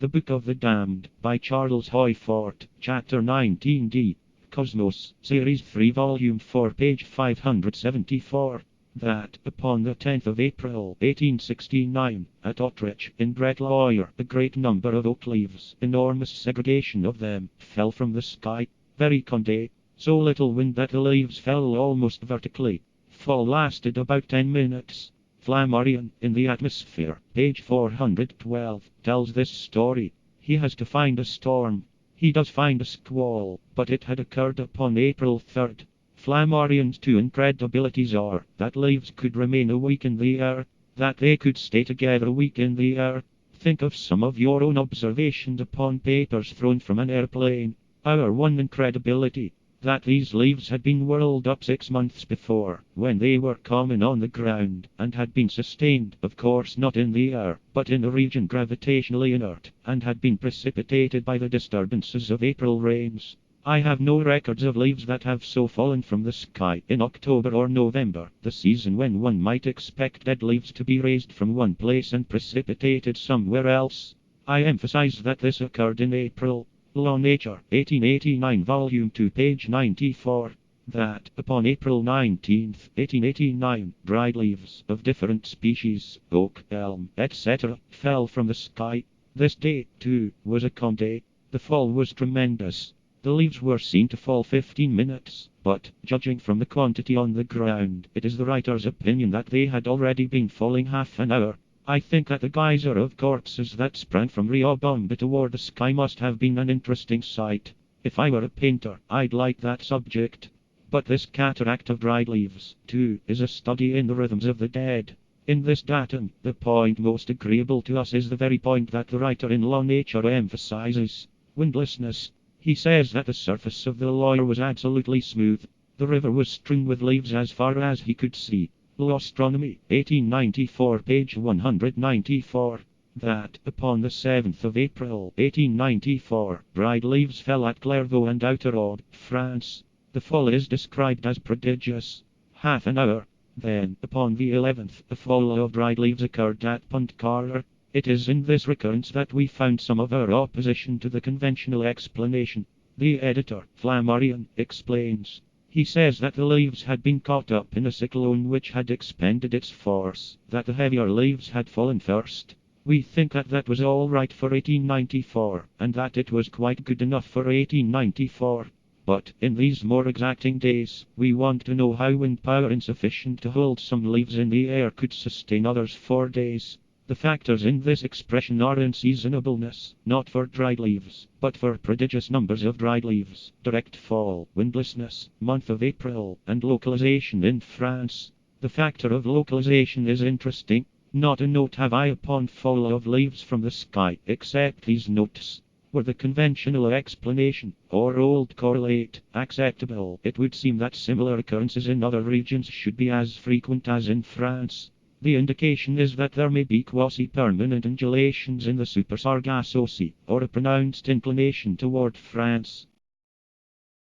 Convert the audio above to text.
The Book of the Damned, by Charles Hoyfort, Chapter 19d. Cosmos, Series 3, Volume 4, page 574. That, upon the 10th of April, 1869, at Autrich, in Bretloyer, a great number of oak leaves, enormous segregation of them, fell from the sky. Very Condé. So little wind that the leaves fell almost vertically. Fall lasted about 10 minutes. Flammarion, in the Atmosphere, page 412, tells this story. He has to find a storm. He does find a squall, but it had occurred upon April 3rd. Flammarion's two incredibilities are that leaves could remain a week in the air, that they could stay together a week in the air. Think of some of your own observations upon papers thrown from an airplane. Our one incredibility, that these leaves had been whirled up 6 months before, when they were common on the ground, and had been sustained, of course not in the air, but in a region gravitationally inert, and had been precipitated by the disturbances of April rains. I have no records of leaves that have so fallen from the sky in October or November, the season when one might expect dead leaves to be raised from one place and precipitated somewhere else. I emphasize that this occurred in April. Law Nature, 1889, Volume 2, page 94. That, upon April 19, 1889, dried leaves of different species, oak, elm, etc., fell from the sky. This day, too, was a Condé. The fall was tremendous. The leaves were seen to fall 15 minutes, but, judging from the quantity on the ground, it is the writer's opinion that they had already been falling half an hour. I think that the geyser of corpses that sprang from Riobamba toward the sky must have been an interesting sight. If I were a painter, I'd like that subject. But this cataract of dried leaves, too, is a study in the rhythms of the dead. In this datum, the point most agreeable to us is the very point that the writer in Law Nature emphasizes: windlessness. He says that the surface of the Loire was absolutely smooth. The river was strewn with leaves as far as he could see. Astronomy, 1894, page 194. That, upon the 7th of April, 1894, dried leaves fell at Clairvaux and Outeraude, France. The fall is described as prodigious. Half an hour. Then, upon the 11th, a fall of dried leaves occurred at Pontcarre. It is in this recurrence that we found some of our opposition to the conventional explanation. The editor, Flammarion, explains. He says that the leaves had been caught up in a cyclone which had expended its force, that the heavier leaves had fallen first. We think that that was all right for 1894, and that it was quite good enough for 1894. But, in these more exacting days, we want to know how wind power insufficient to hold some leaves in the air could sustain others for days. The factors in this expression are unseasonableness, not for dried leaves, but for prodigious numbers of dried leaves, direct fall, windlessness, month of April, and localization in France. The factor of localization is interesting. Not a note have I upon fall of leaves from the sky, except these notes. Were the conventional explanation, or old correlate, acceptable, it would seem that similar occurrences in other regions should be as frequent as in France. The indication is that there may be quasi-permanent undulations in the Super Sargasso Sea, or a pronounced inclination toward France.